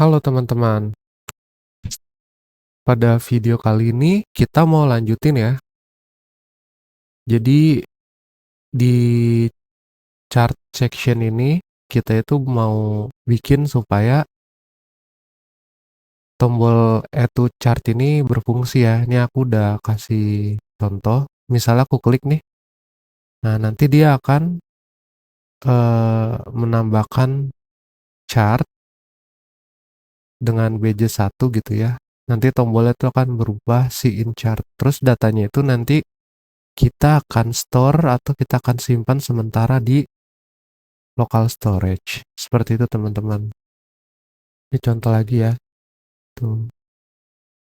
Halo teman-teman, pada video kali ini kita mau lanjutin ya. Jadi di chart section ini kita itu mau bikin supaya tombol add to chart ini berfungsi ya. Ini aku udah kasih contoh. Misalnya aku klik nih, nah nanti dia akan menambahkan chart dengan BJ1 gitu ya. Nanti tombolnya itu akan berubah see in chart. Terus datanya itu nanti kita akan store atau kita akan simpan sementara di local storage. Seperti itu teman-teman. Ini contoh lagi ya. Tuh.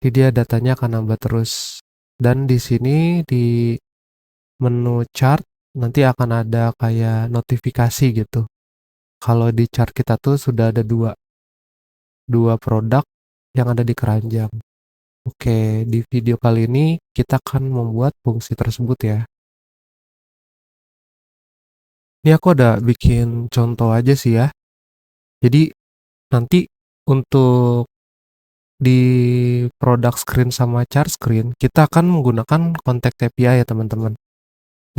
Jadi dia datanya akan nambah terus. Dan di sini di menu chart nanti akan ada kayak notifikasi gitu. Kalau di chart kita tuh sudah ada dua produk yang ada di keranjang. Oke, di video kali ini kita akan membuat fungsi tersebut ya. Ini aku ada bikin contoh aja sih ya. Jadi nanti untuk di product screen sama chart screen, kita akan menggunakan Context API ya teman-teman.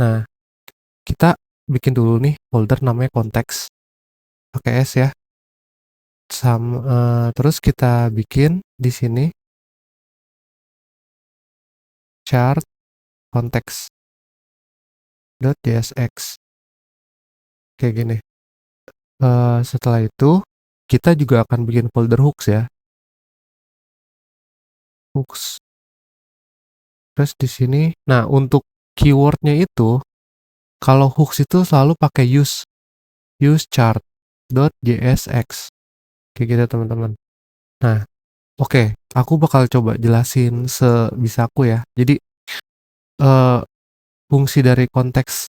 Nah, kita bikin dulu nih folder namanya Context, pakai S ya. Terus kita bikin di sini chart context.jsx kayak gini. Setelah itu kita juga akan bikin folder hooks ya. Hooks. Terus di sini, nah untuk keywordnya itu, kalau hooks itu selalu pakai use chart.jsx kayak gitu teman-teman. Nah, oke, aku bakal coba jelasin sebisaku ya. Jadi eh, fungsi dari konteks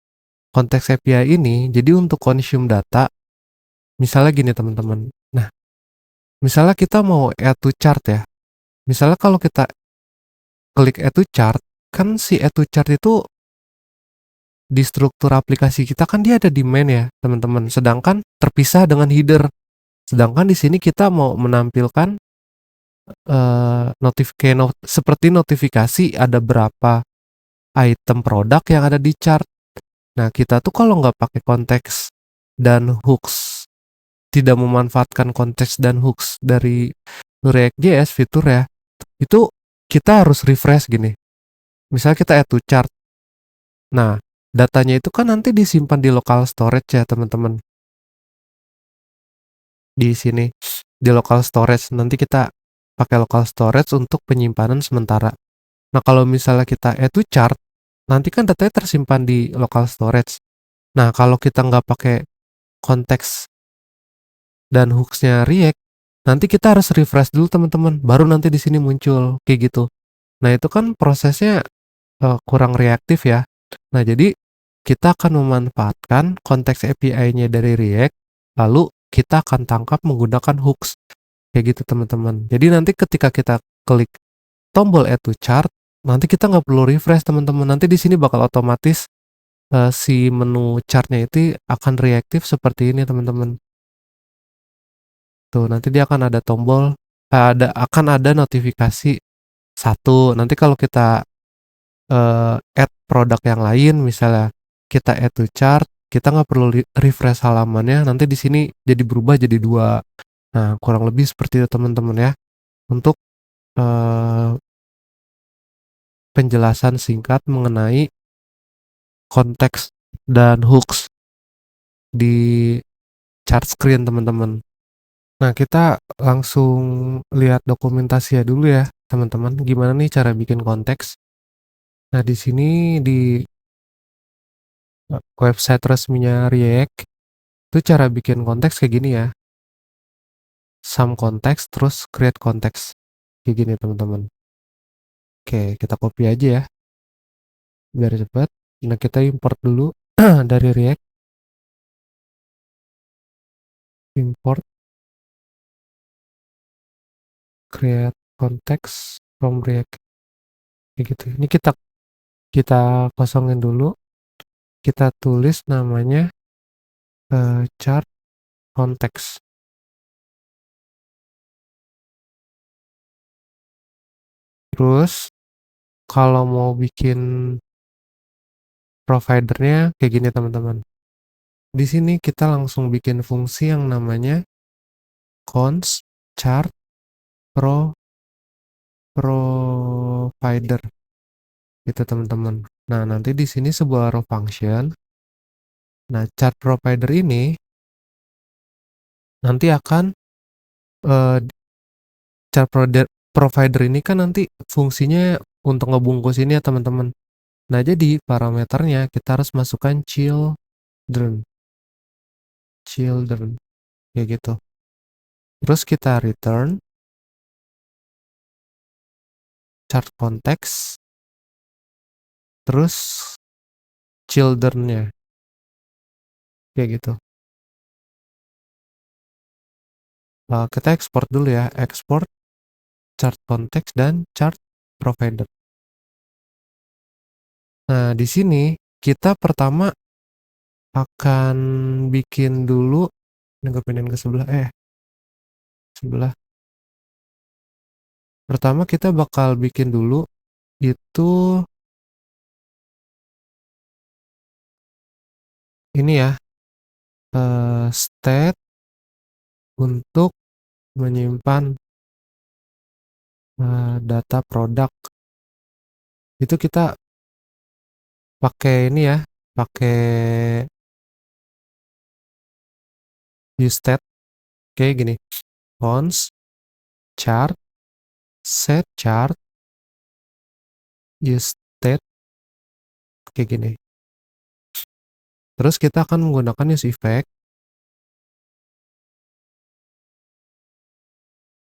API ini, jadi untuk consume data, misalnya gini teman-teman. Nah, misalnya kita mau add to chart ya. Misalnya kalau kita klik add to chart, kan si add to chart itu di struktur aplikasi kita kan dia ada di main ya teman-teman. Sedangkan terpisah dengan header. Sedangkan di sini kita mau menampilkan seperti notifikasi ada berapa item produk yang ada di chart. Nah, kita tuh kalau nggak pakai konteks dan hooks, tidak memanfaatkan konteks dan hooks dari React.js fitur ya, itu kita harus refresh gini. Misalnya kita add to chart. Nah, datanya itu kan nanti disimpan di local storage ya, teman-teman. Di sini, di local storage. Nanti kita pakai local storage untuk penyimpanan sementara. Nah, kalau misalnya kita add to chart, nanti kan datanya tersimpan di local storage. Nah, kalau kita nggak pakai konteks dan hooks-nya React, nanti kita harus refresh dulu teman-teman, baru nanti di sini muncul kayak gitu. Nah, itu kan prosesnya kurang reaktif ya. Nah, jadi kita akan memanfaatkan konteks API-nya dari React, lalu kita akan tangkap menggunakan hooks kayak gitu teman-teman. Jadi nanti ketika kita klik tombol add to chart, nanti kita nggak perlu refresh teman-teman. Nanti di sini bakal otomatis si menu chartnya itu akan reaktif seperti ini teman-teman. Tuh, nanti dia akan ada tombol, akan ada notifikasi satu. Nanti kalau kita add produk yang lain, misalnya kita add to chart, kita nggak perlu refresh halamannya. Nanti di sini jadi berubah jadi dua. Nah, kurang lebih seperti itu teman-teman ya. Untuk eh, penjelasan singkat mengenai konteks dan hooks di chart screen teman-teman. Nah, kita langsung lihat dokumentasinya dulu ya, teman-teman. Gimana nih cara bikin konteks? Nah, di sini di website resminya React, itu cara bikin konteks kayak gini ya. Sum konteks, terus create konteks. Kayak gini, teman-teman. Oke, kita copy aja ya, biar cepat. Nah, kita import dulu dari React. Import, create konteks from React. Kayak gitu. Ini kita kosongin dulu. Kita tulis namanya chart konteks. Terus kalau mau bikin providernya kayak gini teman-teman. Di sini kita langsung bikin fungsi yang namanya const chart pro provider gitu teman-teman. Nah, nanti di sini sebuah raw function. Nah, chart provider ini nanti akan eh, chart provider ini kan nanti fungsinya untuk ngebungkus ini ya teman-teman. Nah, jadi parameternya kita harus masukkan children kayak gitu. Terus kita return chart context, terus children-nya kayak gitu. Kita ekspor dulu ya, ekspor chart context dan chart provider. Nah, di sini kita pertama akan bikin dulu, ini gue pindahin ke sebelah. Pertama kita bakal bikin dulu itu ini ya, state untuk menyimpan data produk. Itu kita pakai ini ya, pakai useState kayak gini. Const chart set chart useState kayak gini. Terus kita akan menggunakan use effect.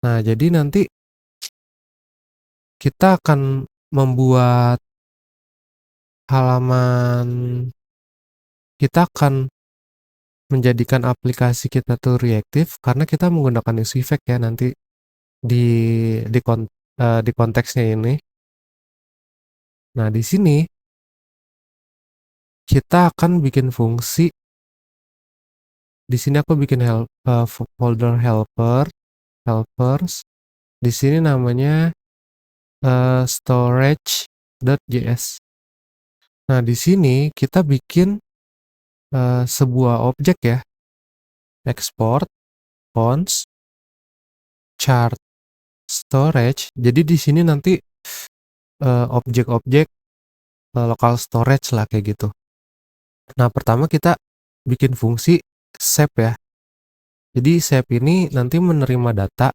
Nah, jadi nanti kita akan membuat halaman, kita akan menjadikan aplikasi kita tuh reaktif karena kita menggunakan use effect ya nanti di di konteksnya ini. Nah, di sini kita akan bikin fungsi. Di sini aku bikin folder helpers. Di sini namanya storage.js. Nah, di sini kita bikin sebuah objek ya. Export const chart storage. Jadi di sini nanti objek-objek local storage lah kayak gitu. Nah, pertama kita bikin fungsi save ya. Jadi save ini nanti menerima data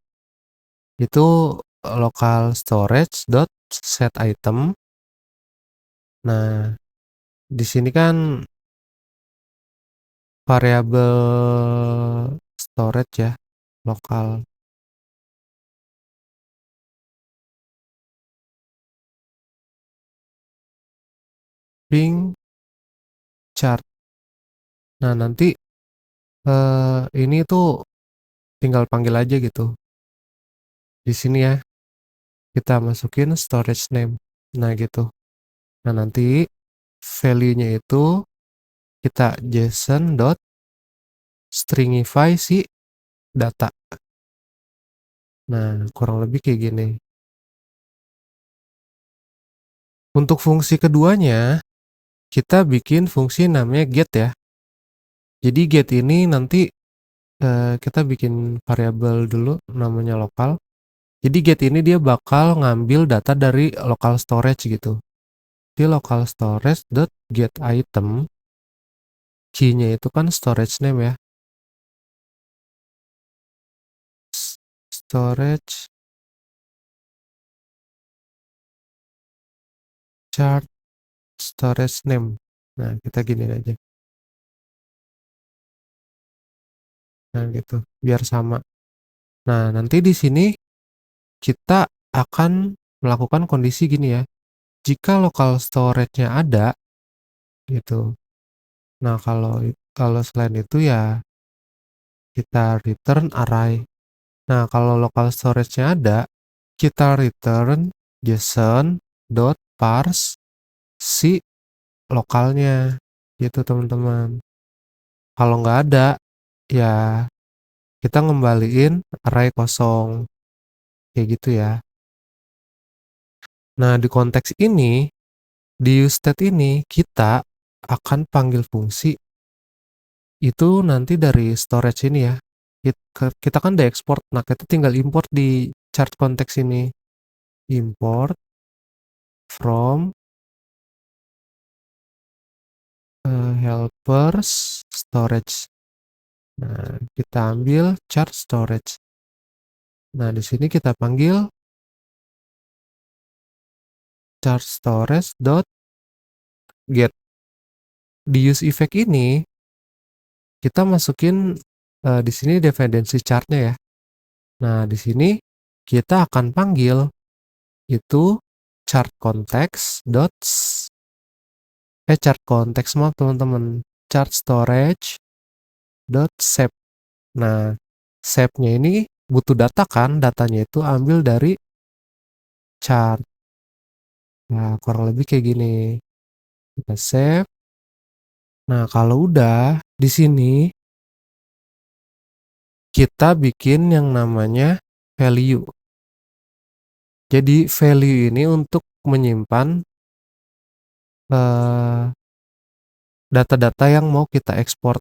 itu local storage dot set item. Nah, di sini kan variabel storage ya, lokal. Ping chart. Nah, nanti ini tuh tinggal panggil aja gitu. Di sini ya, kita masukin storage name. Nah, gitu. Nah, nanti value-nya itu kita json dot stringify si data. Nah, kurang lebih kayak gini. Untuk fungsi keduanya, kita bikin fungsi namanya get ya. Jadi get ini nanti kita bikin variabel dulu namanya lokal. Jadi get ini dia bakal ngambil data dari local storage gitu. Di local storage dot get item, key-nya itu kan storage name ya. Storage chart storage name. Nah, kita gini aja. Nah, gitu. Biar sama. Nah, nanti di sini kita akan melakukan kondisi gini ya. Jika local storage-nya ada gitu. Nah, kalau selain itu ya kita return array. Nah, kalau local storage-nya ada, kita return json dot parse si lokalnya gitu teman-teman. Kalau nggak ada, ya kita ngembaliin array kosong kayak gitu ya. Nah, di konteks ini, di useState ini, kita akan panggil fungsi itu nanti dari storage ini ya. Kita kan udah ekspor, nah kita tinggal import di chart konteks ini. Import from helpers storage. Nah, kita ambil chart storage. Nah, di sini kita panggil chart storage dot get. Di use effect ini kita masukin di sini dependency chartnya ya. Nah, di sini kita akan panggil itu chart context dot chart context, maaf teman-teman, chart storage dot save. Nah, save-nya ini butuh data kan, datanya itu ambil dari chart. Nah, kurang lebih kayak gini. Kita save. Nah, kalau udah di sini kita bikin yang namanya value. Jadi value ini untuk menyimpan data-data yang mau kita ekspor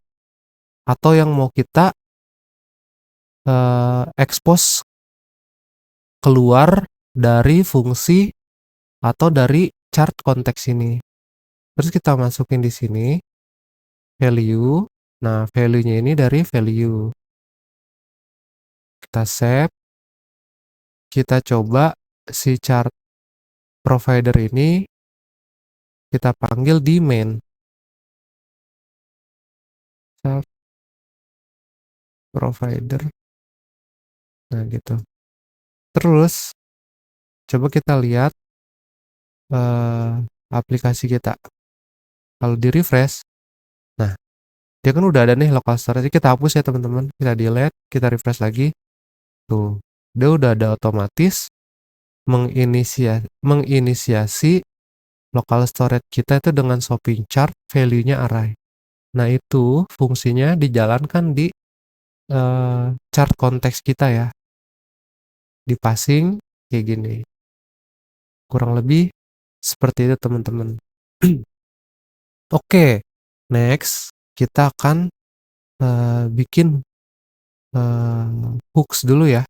atau yang mau kita expose keluar dari fungsi atau dari chart konteks ini. Terus kita masukin di sini value. Nah, value-nya ini dari value. Kita save. Kita coba si chart provider ini kita panggil di main. Chart provider. Nah, gitu. Terus coba kita lihat aplikasi kita. Kalau di refresh, nah dia kan udah ada nih local storage. Kita hapus ya teman-teman. Kita delete, kita refresh lagi. Tuh, dia udah ada otomatis menginisiasi local storage kita itu dengan shopping chart, value-nya array. Nah, itu fungsinya dijalankan di chart konteks kita ya. Di passing kayak gini. Kurang lebih seperti itu teman-teman. Oke, next kita akan bikin hooks dulu ya.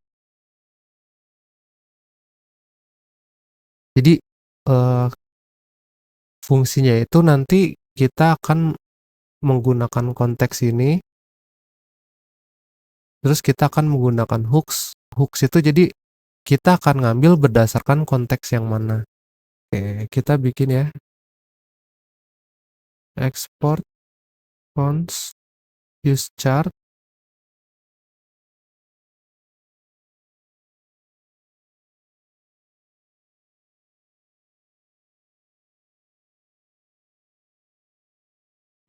Jadi fungsinya itu nanti kita akan menggunakan konteks ini, terus kita akan menggunakan hooks. Hooks itu jadi kita akan ngambil berdasarkan konteks yang mana. Oke, kita bikin ya. Export cons use chart.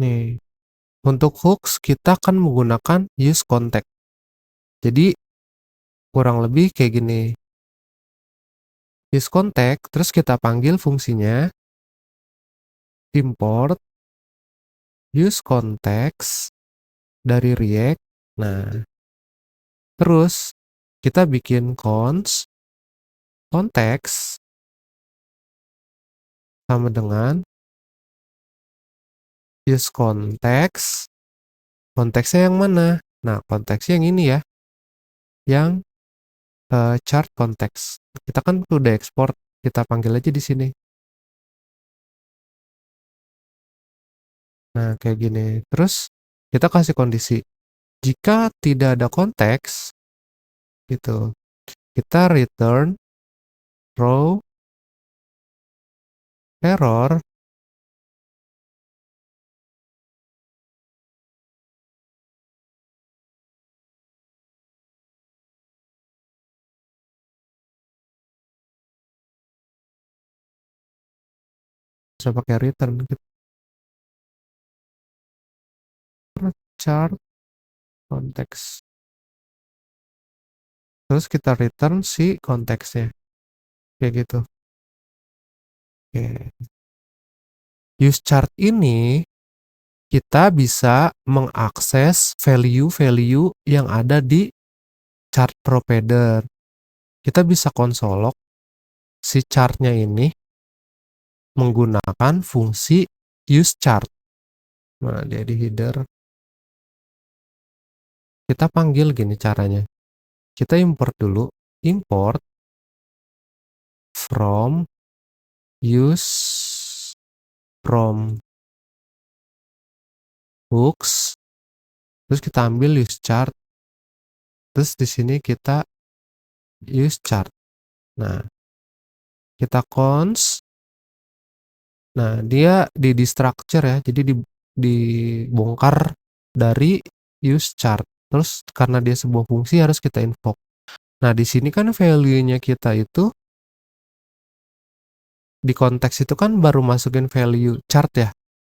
Nih, untuk hooks kita akan menggunakan use context. Jadi kurang lebih kayak gini. Use context, terus kita panggil fungsinya import use context dari React. Nah, terus kita bikin cons context sama dengan use context. Konteksnya yang mana? Nah, konteksnya yang ini ya. Yang chart context. Kita kan udah ekspor, kita panggil aja di sini. Nah, kayak gini. Terus kita kasih kondisi. Jika tidak ada konteks, gitu, kita return row error. Bisa pakai return. Chart konteks. Terus kita return si konteksnya. Kayak gitu. Oke. Use chart ini kita bisa mengakses value-value yang ada di chart provider. Kita bisa konsolok si chart-nya ini menggunakan fungsi useChart. Nah, dia di header. Kita panggil gini caranya. Kita import dulu, import from use from hooks, terus kita ambil useChart, terus di sini kita useChart. Nah, kita cons. Nah, dia di destructure ya, jadi dibongkar dari useChart. Terus karena dia sebuah fungsi harus kita invoke. Nah, di sini kan value-nya kita itu di konteks itu kan baru masukin value chart ya.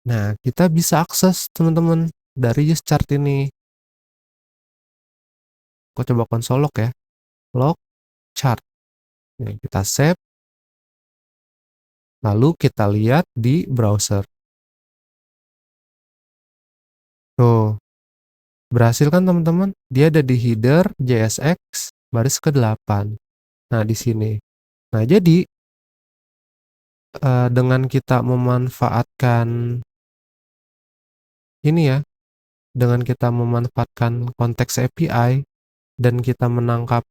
Nah, kita bisa akses teman-teman dari useChart ini. Aku coba konsol log ya. Log chart. Nah, kita save. Lalu kita lihat di browser. Tuh, berhasil kan teman-teman? Dia ada di header JSX baris ke-8. Nah, di sini. Nah, jadi dengan kita memanfaatkan ini ya, dengan kita memanfaatkan konteks API dan kita menangkap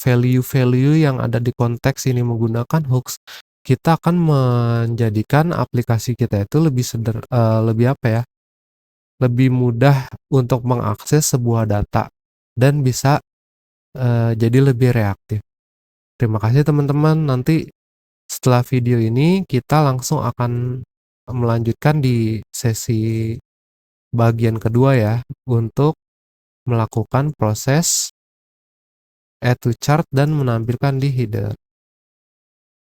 value-value yang ada di konteks ini menggunakan hooks, kita akan menjadikan aplikasi kita itu lebih apa ya? Lebih mudah untuk mengakses sebuah data dan bisa jadi lebih reaktif. Terima kasih teman-teman. Nanti setelah video ini kita langsung akan melanjutkan di sesi bagian kedua ya untuk melakukan proses add to chart dan menampilkan di header.